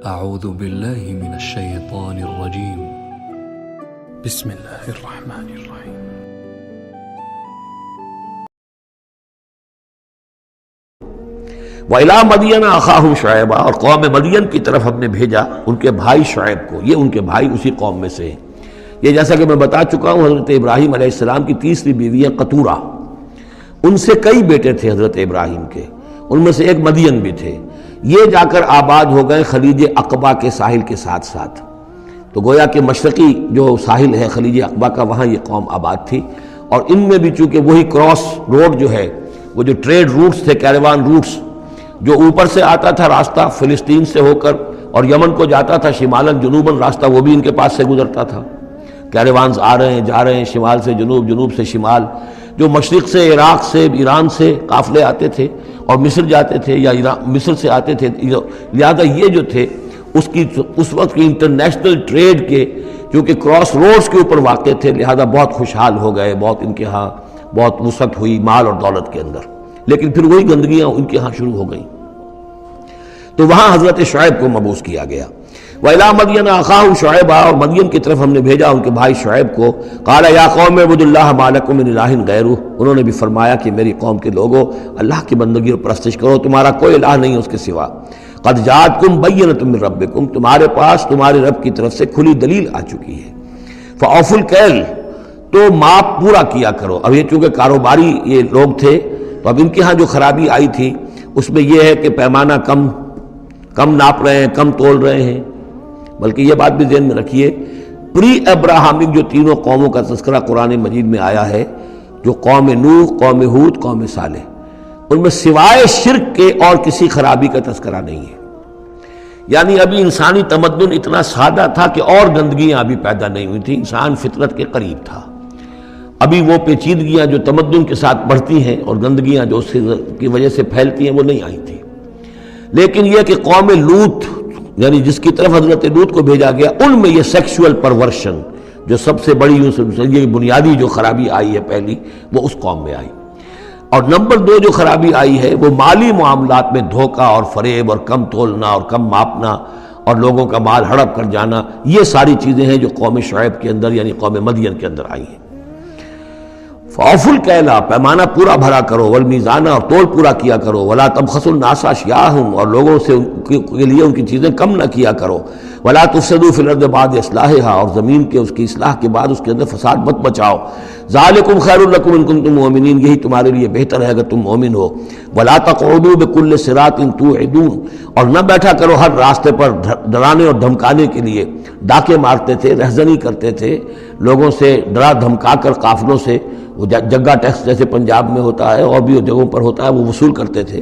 أعوذ بالله من الشيطان الرجيم. بسم الله الرحمن الرحيم. وَإِلَىٰ مَدْيَنَ أَخَاهُمْ شُعَيْبًا، اور قوم مدین کی طرف ہم نے بھیجا ان کے بھائی شعیب کو. یہ ان کے بھائی اسی قوم میں سے ہیں. یہ جیسا کہ میں بتا چکا ہوں، حضرت ابراہیم علیہ السلام کی تیسری بیوی ہے قطورہ. ان سے کئی بیٹے تھے حضرت ابراہیم کے، ان میں سے ایک مدین بھی تھے. یہ جا کر آباد ہو گئے خلیج عقبہ کے ساحل کے ساتھ ساتھ. تو گویا کہ مشرقی جو ساحل ہے خلیج عقبہ کا، وہاں یہ قوم آباد تھی. اور ان میں بھی چونکہ وہی کراس روڈ جو ہے، وہ جو ٹریڈ روٹس تھے، کیریوان روٹس، جو اوپر سے آتا تھا راستہ فلسطین سے ہو کر اور یمن کو جاتا تھا شمالاً جنوباً راستہ، وہ بھی ان کے پاس سے گزرتا تھا. کیریوانز آ رہے ہیں جا رہے ہیں، شمال سے جنوب، جنوب سے شمال. جو مشرق سے عراق سے ایران سے قافلے آتے تھے اور مصر جاتے تھے یا مصر سے آتے تھے. لہذا یہ جو تھے اس وقت کی انٹرنیشنل ٹریڈ کے چونکہ کراس روڈز کے اوپر واقع تھے، لہذا بہت خوشحال ہو گئے. بہت ان کے ہاں بہت وسعت ہوئی مال اور دولت کے اندر. لیکن پھر وہی گندگیاں ان کے ہاں شروع ہو گئیں. تو وہاں حضرت شعیب کو مبعوث کیا گیا. وَإِلَىٰ مَدْيَنَ أَخَاهُمْ شُعَيْبًا، اور مدین کی طرف ہم نے بھیجا ان کے بھائی شعیب کو. قَالَ يَا قَوْمِ اعْبُدُوا اللَّهَ مَا لَكُم مِّنْ إِلَٰهٍ غَيْرُهُ، انہوں نے بھی فرمایا کہ میری قوم کے لوگوں، اللہ کی بندگی اور پرستش کرو، تمہارا کوئی الہ نہیں ہے اس کے سوا. قَدْ جَاءَتْكُم بَيِّنَةٌ مِّن رَّبِّكُمْ، تمہارے پاس تمہارے رب کی طرف سے کھلی دلیل آ چکی ہے. فَأَوْفُوا الْكَيْلَ، تو ماپ پورا کیا کرو. اب یہ چونکہ کاروباری یہ لوگ تھے، تو اب ان کے ہاں جو خرابی آئی تھی اس میں یہ ہے کہ پیمانہ کم ناپ رہے ہیں، کم تول رہے ہیں. بلکہ یہ بات بھی ذہن میں رکھیے، پری ابراہمک جو تینوں قوموں کا تذکرہ قرآن مجید میں آیا ہے، جو قوم نوح، قوم ہود، قوم صالح، ان میں سوائے شرک کے اور کسی خرابی کا تذکرہ نہیں ہے. یعنی ابھی انسانی تمدن اتنا سادہ تھا کہ اور گندگیاں ابھی پیدا نہیں ہوئی تھیں، انسان فطرت کے قریب تھا. ابھی وہ پیچیدگیاں جو تمدن کے ساتھ بڑھتی ہیں اور گندگیاں جو اس کی وجہ سے پھیلتی ہیں وہ نہیں آئی تھیں. لیکن یہ کہ قوم لوط، یعنی جس کی طرف حضرت لوط کو بھیجا گیا، ان میں یہ سیکشول پرورشن جو سب سے بڑی یہ بنیادی جو خرابی آئی ہے پہلی، وہ اس قوم میں آئی. اور نمبر 2 جو خرابی آئی ہے وہ مالی معاملات میں دھوکہ اور فریب اور کم تولنا اور کم ماپنا اور لوگوں کا مال ہڑپ کر جانا. یہ ساری چیزیں ہیں جو قوم شعیب کے اندر یعنی قوم مدین کے اندر آئی ہیں. فَأَوْفُوا الْكَيْلَ، پیمانہ پورا بھرا کرو، وَالْمِيزَانَ، اور تول پورا کیا کرو، وَلَا تَبْخَسُوا النَّاسَ أَشْيَاءَهُمْ، اور لوگوں سے کے لیے ان کی چیزیں کم نہ کیا کرو. وَلَا تُفْسِدُوا فِي الْأَرْضِ بَعْدَ إِصْلَاحِهَا، اور زمین کے اس کی اصلاح کے بعد اس کے اندر فساد مت مچاؤ. ذَلِكُمْ خَيْرٌ لَكُمْ إِن كُنتُم مُؤْمِنِينَ، یہی تمہارے لیے بہتر ہے اگر تم مومن ہو. وَلَا تَقْعُدُوا بِكُلِّ صِرَاطٍ تُوعِدُونَ، اور نہ بیٹھا کرو ہر راستے پر ڈرانے اور دھمکانے کے لیے. ڈاکے مارتے تھے، رہزنی کرتے تھے لوگوں سے، ڈرا دھمکا کر قافلوں سے، وہ جگہ ٹیکس جیسے پنجاب میں ہوتا ہے اور بھی جگہوں پر ہوتا ہے، وہ وصول کرتے تھے.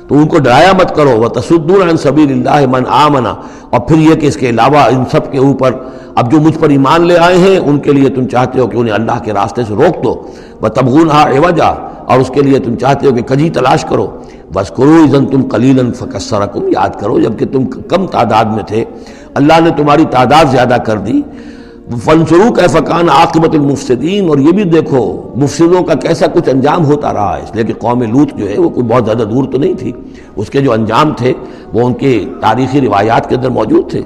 تو ان کو ڈرایا مت کرو. وَتَصُدُّونَ عَن سَبِيلِ اللَّهِ مَنْ آمَنَ، اور پھر یہ کہ اس کے علاوہ ان سب کے اوپر اب جو مجھ پر ایمان لے آئے ہیں ان کے لیے تم چاہتے ہو کہ انہیں اللہ کے راستے سے روک دو. وَتَبْغُونَهَا عِوَجًا، اور اس کے لیے تم چاہتے ہو کہ کجی تلاش کرو. وَاذْكُرُوا إِذْ أَنْتُمْ قَلِيلًا فَكَثَّرَكُمْ، یاد کرو جب کہ تم کم تعداد میں تھے، اللہ نے تمہاری تعداد زیادہ کر دی. فَانظُرُوا كَيْفَ كَانَ عَاقِبَةُ الْمُفْسِدِينَ، اور یہ بھی دیکھو مفسدوں کا کیسا کچھ انجام ہوتا رہا ہے. اس لیے کہ قوم لوط جو ہے وہ کوئی بہت زیادہ دور تو نہیں تھی، اس کے جو انجام تھے وہ ان کے تاریخی روایات کے اندر موجود تھے.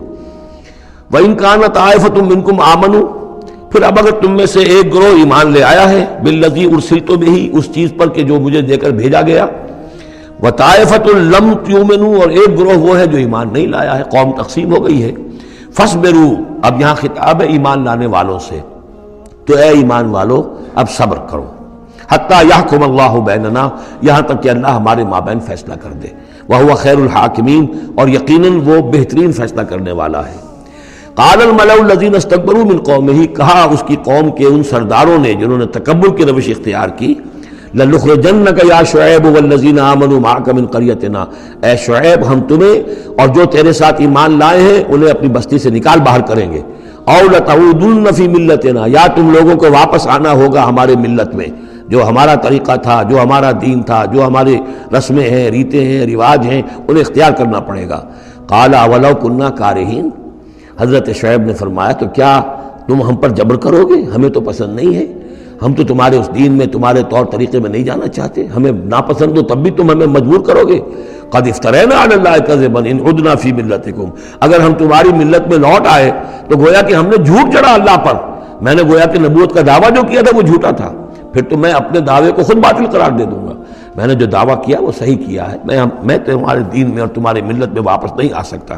وَإِنْ كَانَ طَائِفَةٌ مِّنْكُمْ آمَنُوا، پھر اب اگر تم میں سے ایک گروہ ایمان لے آیا ہے، بِالَّذِي أُرْسِلْتُ بِهِ، اس چیز پر کہ جو مجھے دے کر بھیجا گیا. وَطَائِفَةٌ لَمْ تُؤْمِنُوا، اور ایک گروہ وہ ہے جو ایمان نہیں لایا ہے، قوم تقسیم ہو گئی ہے. فَاصْبِرُوا، اب یہاں خطاب ہے ایمان لانے والوں سے، تو اے ایمان والو اب صبر کرو. حَتَّى يَحْكُمَ اللَّهُ بَيْنَنَا، یہاں تک کہ اللہ ہمارے مابین فیصلہ کر دے. وَهُوَ خَيْرُ الْحَاكِمِينَ، اور یقیناً وہ بہترین فیصلہ کرنے والا ہے. قَالَ الْمَلَأُ الَّذِينَ اسْتَكْبَرُوا مِنْ قَوْمِهِ، کہا اس کی قوم کے ان سرداروں نے جنہوں نے تکبر کی روش اختیار کی، لَنُخْرِجَنَّكَ يَا شُعَيْبُ وَالَّذِينَ آمَنُوا مَعَكَ مِنْ قَرْيَتِنَا، اے شعیب ہم تمہیں اور جو تیرے ساتھ ایمان لائے ہیں انہیں اپنی بستی سے نکال باہر کریں گے. أَوْ لَتَعُودُنَّ فِي مِلَّتِنَا، یا تم لوگوں کو واپس آنا ہوگا ہمارے ملت میں، جو ہمارا طریقہ تھا، جو ہمارا دین تھا، جو ہماری رسمیں ہیں، ریتیں ہیں، رواج ہیں، انہیں اختیار کرنا پڑے گا. قَالَ أَوَلَوْ كُنَّا كَارِهِينَ، حضرت شعیب نے فرمایا تو کیا تم ہم پر جبر کرو گے؟ ہمیں تو پسند نہیں ہے. ہم تو تمہارے اس دین میں تمہارے طور طریقے میں نہیں جانا چاہتے، ہمیں ناپسند ہو تب بھی تم ہمیں مجبور کرو گے۔ قد افترینا علی اللہ کذبا ان عدنا فی ملتکم، اگر ہم تمہاری ملت میں لوٹ آئے تو گویا کہ ہم نے جھوٹ چڑھا اللہ پر، میں نے گویا کہ نبوت کا دعویٰ جو کیا تھا وہ جھوٹا تھا، پھر تو میں اپنے دعوے کو خود باطل قرار دے دوں گا، میں نے جو دعویٰ کیا وہ صحیح کیا ہے، میں تمہارے دین میں اور تمہاری ملت میں واپس نہیں آ سکتا۔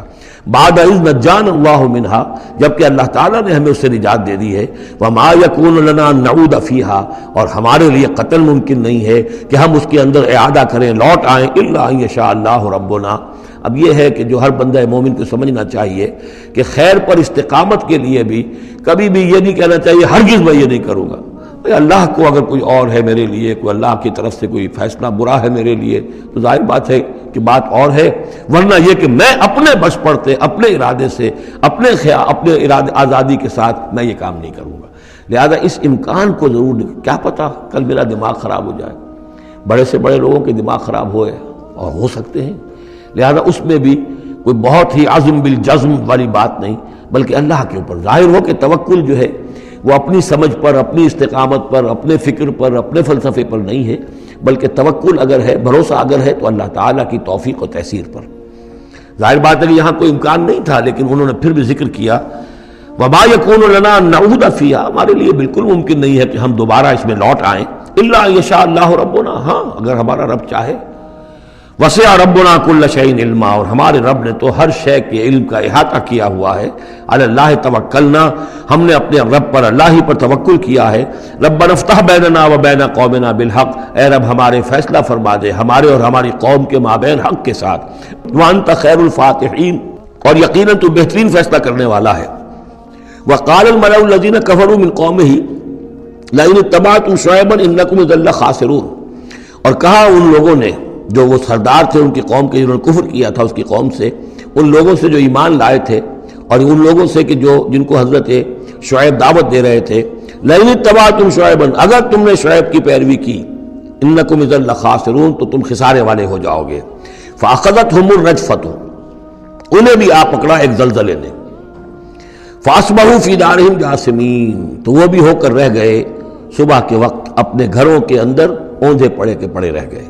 بعد اذ نجانا اللہ منہا، جبکہ اللہ تعالیٰ نے ہمیں اس سے نجات دے دی ہے، وما یکون لنا ان نعود فیہا، اور ہمارے لیے قتل ممکن نہیں ہے کہ ہم اس کے اندر اعادہ کریں، لوٹ آئیں، الا ان یشاء اللہ ربنا۔ اب یہ ہے کہ جو ہر بندہ مومن کو سمجھنا چاہیے کہ خیر پر استقامت کے لیے بھی کبھی بھی یہ نہیں کہنا چاہیے ہرگز میں یہ نہیں کروں گا، اللہ کو اگر کوئی اور ہے میرے لیے، کوئی اللہ کی طرف سے کوئی فیصلہ برا ہے میرے لیے تو ظاہر بات ہے کہ بات اور ہے، ورنہ یہ کہ میں اپنے بس پڑتے اپنے ارادے سے اپنے ارادے آزادی کے ساتھ میں یہ کام نہیں کروں گا۔ لہذا اس امکان کو ضرور، کیا پتہ کل میرا دماغ خراب ہو جائے، بڑے سے بڑے لوگوں کے دماغ خراب ہوئے اور ہو سکتے ہیں، لہذا اس میں بھی کوئی بہت ہی عزم بالجزم والی بات نہیں، بلکہ اللہ کے اوپر ظاہر ہو کہ توکل جو ہے وہ اپنی سمجھ پر، اپنی استقامت پر، اپنے فکر پر، اپنے فلسفے پر نہیں ہے، بلکہ توکل اگر ہے، بھروسہ اگر ہے تو اللہ تعالیٰ کی توفیق و تیسیر پر۔ ظاہر بات ہے کہ یہاں کوئی امکان نہیں تھا، لیکن انہوں نے پھر بھی ذکر کیا وما یکون لنا ان نعود فیہا، ہمارے لیے بالکل ممکن نہیں ہے کہ ہم دوبارہ اس میں لوٹ آئیں، الا ان یشاء اللہ ربنا، ہاں اگر ہمارا رب چاہے۔ وسع ربنا کل شیء علما، اور ہمارے رب نے تو ہر شے کے علم کا احاطہ کیا ہوا ہے۔ علی اللہ توکلنا، ہم نے اپنے رب پر، اللہ ہی پر توکل کیا ہے۔ ربنا افتح بیننا و بین قومنا بالحق، اے رب ہمارے فیصلہ فرما دے ہمارے اور ہماری قوم کے مابین حق کے ساتھ۔ وانت خیر الفاتحین، اور یقیناً تو بہترین فیصلہ کرنے والا ہے۔ وقال الملأ الذین کفروا من قومہ لئن اتبعتم شعیبا انکم اذا لخاسرون، اور کہا ان لوگوں نے جو وہ سردار تھے ان کی قوم کے، جنہوں نے کفر کیا تھا اس کی قوم سے، ان لوگوں سے جو ایمان لائے تھے اور ان لوگوں سے کہ جن کو حضرت شعیب دعوت دے رہے تھے، لئن اتبعتم شعیبا، اگر تم نے شعیب کی پیروی کی، انکم اذا لخاسرون، تو تم خسارے والے ہو جاؤ گے۔ فاخذتهم الرجفۃ، انہیں بھی آ پکڑا ایک زلزلے نے، فاصبحوا فی دارہم جاثمین، تو وہ بھی ہو کر رہ گئے صبح کے وقت اپنے گھروں کے اندر اوندھے پڑے کے پڑے رہ گئے۔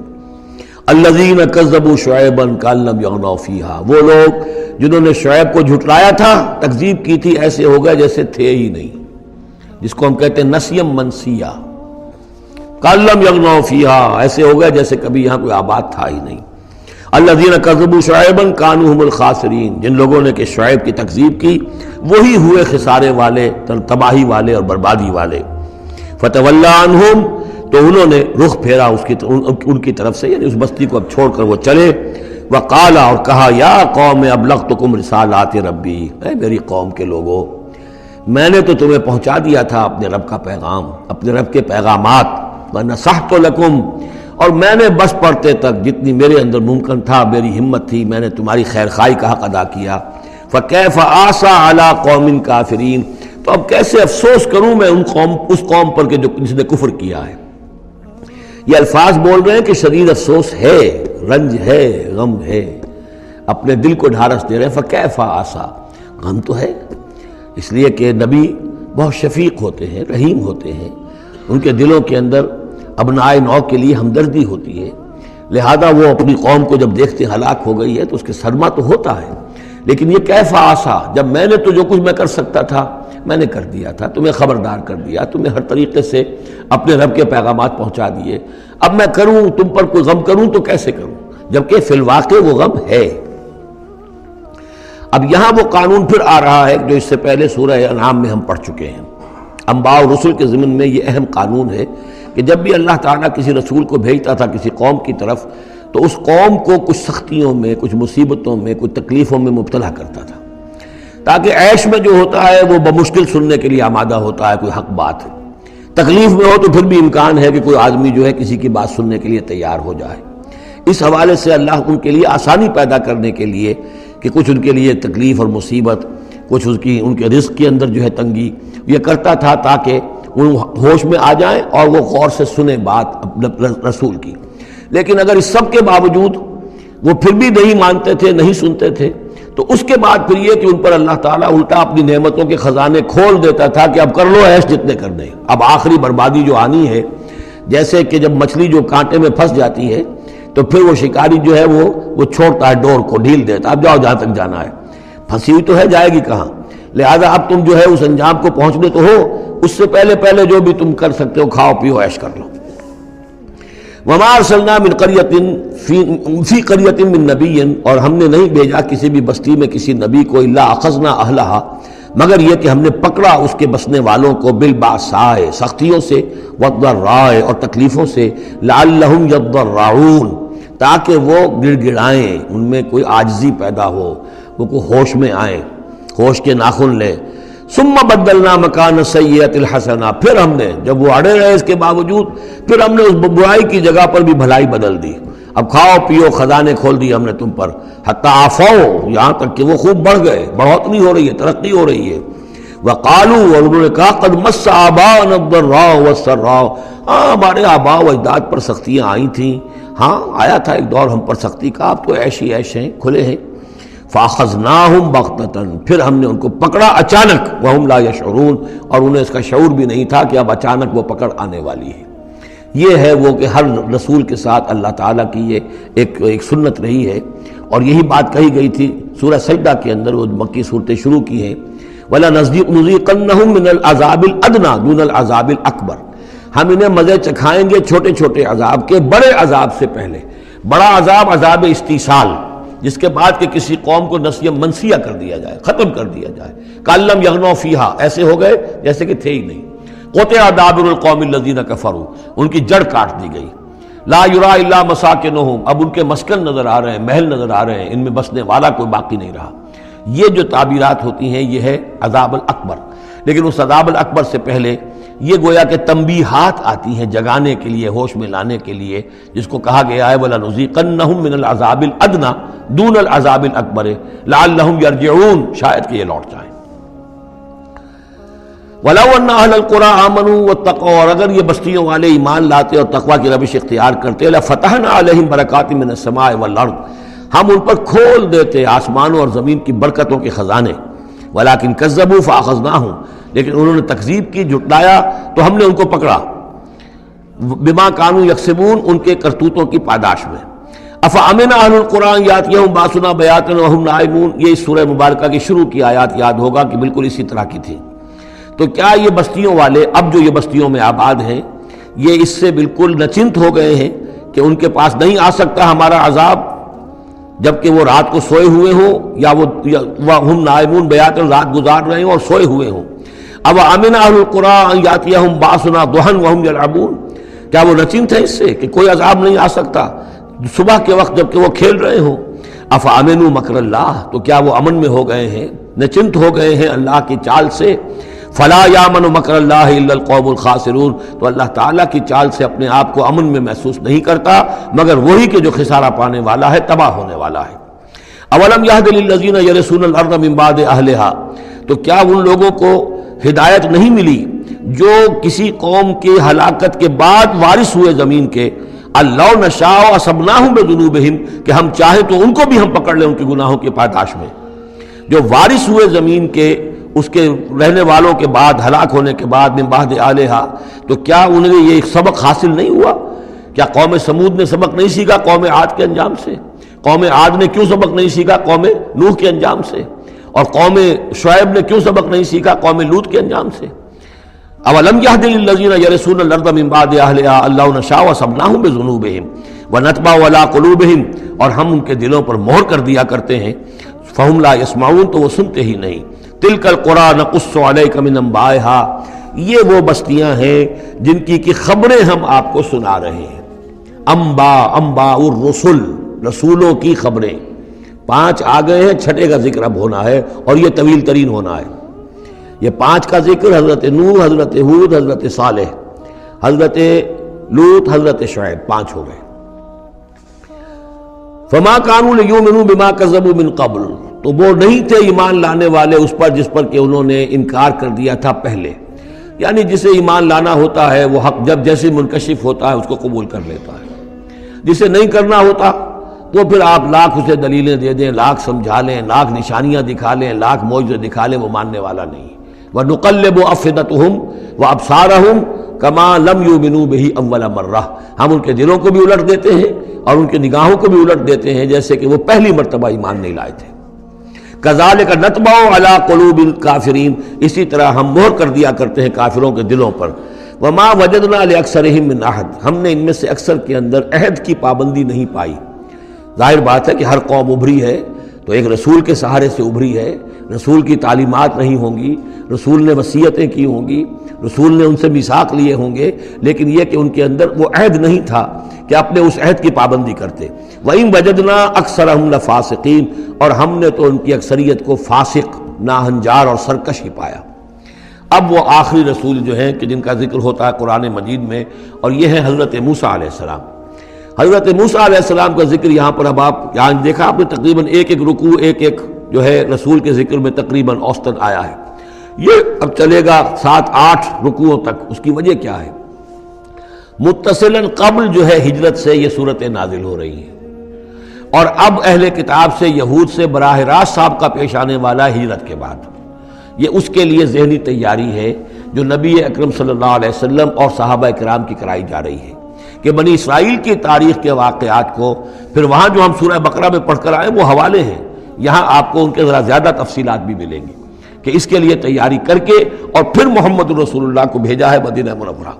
الذین کذبوا شعیبا کأن لم یغنوا فیہا، وہ لوگ جنہوں نے شعیب کو جھٹلایا تھا، تکذیب کی تھی، ایسے ہو گئے جیسے تھے ہی نہیں، جس کو ہم کہتے ہیں نسیم منسیہ، کأن لم یغنوا فیہا، ایسے ہو گئے جیسے کبھی یہاں کوئی آباد تھا ہی نہیں۔ الذین کذبوا شعیبا کانوا هم الخاسرین، جن لوگوں نے کہ شعیب کی تکذیب کی وہی ہوئے خسارے والے، تباہی والے اور بربادی والے۔ فتولی عنہم، تو انہوں نے رخ پھیرا ان کی طرف سے، یعنی اس بستی کو اب چھوڑ کر وہ چلے۔ وقال، اور کہا، یا قوم ابلغتکم رسالات ربی، اے میری قوم کے لوگوں، میں نے تو تمہیں پہنچا دیا تھا اپنے رب کا پیغام، اپنے رب کے پیغامات، ونصحت لکم، اور میں نے بس پڑھتے تک جتنی میرے اندر ممکن تھا، میری ہمت تھی، میں نے تمہاری خیر خواہی کا حق ادا کیا۔ فکیف آسیٰ علی قوم کافرین، تو اب کیسے افسوس کروں میں اس قوم پر کہ جس نے کفر کیا ہے۔ یہ الفاظ بول رہے ہیں کہ شدید افسوس ہے، رنج ہے، غم ہے، اپنے دل کو ڈھارس دے رہے ہیں۔ فکیف آسیٰ، غم تو ہے، اس لیے کہ نبی بہت شفیق ہوتے ہیں، رحیم ہوتے ہیں، ان کے دلوں کے اندر ابنائے نو کے لیے ہمدردی ہوتی ہے، لہذا وہ اپنی قوم کو جب دیکھتے ہلاک ہو گئی ہے تو اس کے صدمہ تو ہوتا ہے، لیکن یہ کیف آسیٰ، جب میں نے تو جو کچھ میں کر سکتا تھا میں نے کر دیا تھا، تمہیں خبردار کر دیا، تمہیں ہر طریقے سے اپنے رب کے پیغامات پہنچا دیے، اب میں کروں تم پر کوئی غم کروں تو کیسے کروں، جبکہ فی الواقع وہ غم ہے۔ اب یہاں وہ قانون پھر آ رہا ہے جو اس سے پہلے سورہ انعام میں ہم پڑھ چکے ہیں۔ انبیاء اور رسل کے ضمن میں یہ اہم قانون ہے کہ جب بھی اللہ تعالیٰ کسی رسول کو بھیجتا تھا کسی قوم کی طرف تو اس قوم کو کچھ سختیوں میں، کچھ مصیبتوں میں، کچھ تکلیفوں میں مبتلا کرتا تھا، تاکہ عیش میں جو ہوتا ہے وہ بمشکل سننے کے لیے آمادہ ہوتا ہے، کوئی حق بات، تکلیف میں ہو تو پھر بھی امکان ہے کہ کوئی آدمی جو ہے کسی کی بات سننے کے لیے تیار ہو جائے۔ اس حوالے سے اللہ ان کے لیے آسانی پیدا کرنے کے لیے کہ کچھ ان کے لیے تکلیف اور مصیبت، کچھ ان کے رزق کے اندر جو ہے تنگی، یہ کرتا تھا تاکہ وہ ہوش میں آ جائیں اور وہ غور سے سنیں بات رسول کی۔ لیکن اگر اس سب کے باوجود وہ پھر بھی نہیں مانتے تھے، نہیں سنتے تھے، تو اس کے بعد پھر یہ کہ ان پر اللہ تعالیٰ الٹا اپنی نعمتوں کے خزانے کھول دیتا تھا کہ اب کر لو عیش جتنے کرنے. اب آخری بربادی جو آنی ہے، جیسے کہ جب مچھلی جو کانٹے میں پھنس جاتی ہے تو پھر وہ شکاری جو ہے وہ چھوڑتا ہے ڈور کو، ڈھیل دیتا ہے، اب جاؤ جہاں تک جانا ہے، پھنسی ہوئی تو ہے، جائے گی کہاں. لہذا اب تم جو ہے اس انجام کو پہنچنے تو ہو، اس سے پہلے پہلے جو بھی تم کر سکتے ہو کھاؤ پیو عیش کر لو. وما ارسلنا من قریۃ فی قریۃ من نبی، اور ہم نے نہیں بھیجا کسی بھی بستی میں کسی نبی کو الا اخذنا اہلہا، مگر یہ کہ ہم نے پکڑا اس کے بسنے والوں کو بالباساء سختیوں سے، والضراء اور تکلیفوں سے، لعلہم یضرعون تاکہ وہ گڑ گڑائیں، ان میں کوئی عاجزی پیدا ہو، وہ کوئی ہوش میں آئیں، ہوش کے ناخن لیں. ثم بدلنا مکان السیئۃ الحسنہ، پھر ہم نے جب وہ اڑے رہے اس کے باوجود، پھر ہم نے اس برائی کی جگہ پر بھی بھلائی بدل دی. اب کھاؤ پیو، خزانے کھول دیے ہم نے تم پر، حتی عفوا، یہاں تک کہ وہ خوب بڑھ گئے، بڑھوتری ہو رہی ہے، ترقی ہو رہی ہے. وقالوا، اور انہوں نے کہا قد مس آباءنا الضراء والسراء، ہاں ہمارے آباء و اجداد پر سختیاں آئی تھیں، ہاں آیا تھا ایک دور ہم پر سختی کا، اب تو عیش ہی عیش ہیں، کھلے ہیں. فاخذناہم بغتۃ، پھر ہم نے ان کو پکڑا اچانک، وہم لا یشعرون، اور انہیں اس کا شعور بھی نہیں تھا کہ اب اچانک وہ پکڑ آنے والی ہے. یہ ہے وہ کہ ہر رسول کے ساتھ اللہ تعالیٰ کی یہ ایک سنت رہی ہے، اور یہی بات کہی گئی تھی سورہ سجدہ کے اندر، وہ مکی صورتیں شروع کی ہیں. وَلَنُذِيقَنَّهُم مِّنَ الْعَذَابِ الْأَدْنَىٰ دُونَ الْعَذَابِ الْأَكْبَرِ، ہم انہیں مزے چکھائیں گے چھوٹے چھوٹے عذاب کے بڑے عذاب سے پہلے. بڑا عذاب عذاب استیصال، جس کے بعد کہ کسی قوم کو نسیہ منسیہ کر دیا جائے، ختم کر دیا جائے، کَأَن لَّمْ يَغْنَوْا فِيهَا، ایسے ہو گئے جیسے کہ تھے ہی نہیں. قُطِعَ دَابِرُ الْقَوْمِ الَّذِينَ كَفَرُوا، ان کی جڑ کاٹ دی گئی. لا يُرَىٰ إِلَّا مَسَاكِنُهُمْ، اب ان کے مسکن نظر آ رہے ہیں، محل نظر آ رہے ہیں، ان میں بسنے والا کوئی باقی نہیں رہا. یہ جو تعبیرات ہوتی ہیں یہ ہے عذاب الاکبر. لیکن اس عذاب الاکبر سے پہلے یہ گویا کہ تنبیہات آتی ہیں جگانے کے لیے، ہوش میں لانے کے لیے، جس کو کہا گیا ہے وَلَنُذِيقَنَّهُم مِّنَ الْعَذَابِ الْأَدْنَىٰ دُونَ الْعَذَابِ الْأَكْبَرِ لَعَلَّهُمْ يَرْجِعُونَ، شاید کہ یہ لوٹ جائیں. وَلَوْ أَنَّ أَهْلَ الْقُرَىٰ آمَنُوا وَاتَّقَوْا، اور اگر یہ بستیوں والے ایمان لاتے اور تقویٰ کی روش اختیار کرتے، لَفَتَحْنَا عَلَيْهِمْ بَرَكَاتٍ مِّنَ السَّمَاءِ وَالْأَرْضِ، ہم ان پر کھول دیتے آسمانوں اور زمین کی برکتوں کے خزانے. وَلَٰكِن كَذَّبُوا فَأَخَذْنَاهُمْ، لیکن انہوں نے تکذیب کی، جھٹلایا، تو ہم نے ان کو پکڑا. بِمَا كَانُوا يَكْسِبُونَ، ان کے کرتوتوں کی پاداش میں. أَفَأَمِنَ أَهْلُ الْقُرْآنِ يَأْتِيَهُمْ بَأْسُنَا بَيَاتًا وَهُمْ نَائِمُونَ، یہ اس سورہ مبارکہ کی شروع کی آیات یاد ہوگا کہ بالکل اسی طرح کی تھی. تو کیا یہ بستیوں والے اب جو یہ بستیوں میں آباد ہیں یہ اس سے بالکل نچنت ہو گئے ہیں کہ ان کے پاس نہیں آ سکتا ہمارا عذاب، جبکہ وہ رات کو سوئے ہوئے ہوں، یا وہ ہم نائمون بیاتن رات گزار رہے ہوں اور سوئے ہوئے ہوں. اب امن اہل القریٰ ان یاتیہم باسنا ضحی وہم یلعبون، کیا وہ نچنت ہے اس سے کہ کوئی عذاب نہیں آ سکتا صبح کے وقت جبکہ وہ کھیل رہے ہوں؟ افامنوا مکر اللہ، تو کیا وہ امن میں ہو گئے ہیں، نچنت ہو گئے ہیں اللہ کی چال سے؟ فلا یامن مکر اللہ الا القوم الخاسرون، تو اللہ تعالیٰ کی چال سے اپنے آپ کو امن میں محسوس نہیں کرتا مگر وہی کہ جو خسارہ پانے والا ہے، تباہ ہونے والا ہے. اولم یہد للذین یرثون الارض من بعد اہلها، تو کیا ان لوگوں کو ہدایت نہیں ملی جو کسی قوم کے ہلاکت کے بعد وارث ہوئے زمین کے؟ اللہ نشاء اصبناہم بذنوبہم، کہ ہم چاہیں تو ان کو بھی ہم پکڑ لیں ان کے گناہوں کے پاداش میں. جو وارث ہوئے زمین کے، اس کے رہنے والوں کے بعد، ہلاک ہونے کے بعد، من بعد اہلہا، تو کیا انہیں یہ سبق حاصل نہیں ہوا؟ کیا قوم سمود نے سبق نہیں سیکھا قوم عاد کے انجام سے؟ قوم عاد نے کیوں سبق نہیں سیکھا قوم نوح کے انجام سے؟ اور قوم شعیب نے کیوں سبق نہیں سیکھا قوم لوط کے انجام سے؟ اولم یہد للذین یرثون الارض من بعد اہلہا اللہ نشاء اصبناہم بذنوبہم ونطبع علی قلوبہم، اور ہم ان کے دلوں پر مہر کر دیا کرتے ہیں، فہم لا یسمعون، تو وہ سنتے ہی نہیں. تلک القریٰ نقص علیک من انبائہا، یہ وہ بستیاں ہیں جن کی خبریں ہم آپ کو سنا رہے ہیں. انباء الرسل، رسولوں کی خبریں. 5 آ گئے ہیں، 6 کا ذکر اب ہونا ہے اور یہ طویل ترین ہونا ہے. یہ 5 کا ذکر حضرت نوح، حضرت ہود، حضرت صالح، حضرت لوط، حضرت شعیب، 5 ہو گئے. فما كانوا ليؤمنوا بما كذبوا من قبل، تو وہ نہیں تھے ایمان لانے والے اس پر جس پر کہ انہوں نے انکار کر دیا تھا پہلے. یعنی جسے ایمان لانا ہوتا ہے وہ حق جب جیسے منکشف ہوتا ہے اس کو قبول کر لیتا ہے، جسے نہیں کرنا ہوتا تو پھر آپ لاکھ اسے دلیلیں دے دیں، لاکھ سمجھا لیں، لاکھ نشانیاں دکھا لیں، لاکھ معجزے دکھا لیں، وہ ماننے والا نہیں۔ وَنُقَلِّبُ أَفْئِدَتَهُمْ وَأَبْصَارَهُم كَمَا لَمْ يُؤْمِنُوا بِهِ أَوَّلَ مَرَّةٍ، ہم ان کے دلوں کو بھی الٹ دیتے ہیں اور ان کی نگاہوں کو بھی الٹ دیتے ہیں جیسے کہ وہ پہلی مرتبہ ایمان نہیں لائے تھے۔ كَذَلِكَ نَطْبَعُ عَلَىٰ قُلُوبِ الْكَافِرِينَ، اسی طرح ہم مہر کر دیا کرتے ہیں کافروں کے دلوں پر۔ وَمَا وَجَدْنَا لِأَكْثَرِهِم مِّنْ أَحَدٍ، ہم نے ان میں سے اکثر کے اندر عہد کی پابندی نہیں پائی۔ ظاہر بات ہے کہ ہر قوم ابھری ہے تو ایک رسول کے سہارے سے ابھری ہے، رسول کی تعلیمات نہیں ہوں گی، رسول نے وصیتیں کی ہوں گی، رسول نے ان سے میثاق لیے ہوں گے، لیکن یہ کہ ان کے اندر وہ عہد نہیں تھا کہ اپنے اس عہد کی پابندی کرتے۔ وَإِن وَجَدْنَا أَكْثَرَهُمْ لَفَاسِقِينَ، اور ہم نے تو ان کی اکثریت کو فاسق، ناہنجار اور سرکش ہی پایا۔ اب وہ آخری رسول جو ہیں کہ جن کا ذکر ہوتا ہے قرآن مجید میں، اور یہ ہے حضرت موسیٰ علیہ السلام۔ حضرت موسیٰ علیہ السلام کا ذکر یہاں پر اب آپ یہاں دیکھا آپ نے تقریباً ایک ایک رکوع ایک ایک جو ہے رسول کے ذکر میں تقریباً اوسطاً آیا ہے۔ یہ اب چلے گا 7-8 رکوعوں تک۔ اس کی وجہ کیا ہے؟ متصلاً قبل جو ہے ہجرت سے یہ صورتیں نازل ہو رہی ہیں، اور اب اہل کتاب سے، یہود سے براہ راست سابقہ پیش آنے والا ہجرت کے بعد۔ یہ اس کے لیے ذہنی تیاری ہے جو نبی اکرم صلی اللہ علیہ وسلم اور صحابہ کرام کی کرائی جا رہی ہے، کہ بنی اسرائیل کی تاریخ کے واقعات کو پھر وہاں جو ہم سورہ بقرہ میں پڑھ کر آئے وہ حوالے ہیں، یہاں آپ کو ان کے ذرا زیادہ تفصیلات بھی ملیں گی، کہ اس کے لیے تیاری کر کے اور پھر محمد رسول اللہ کو بھیجا ہے مدینہ منورہ۔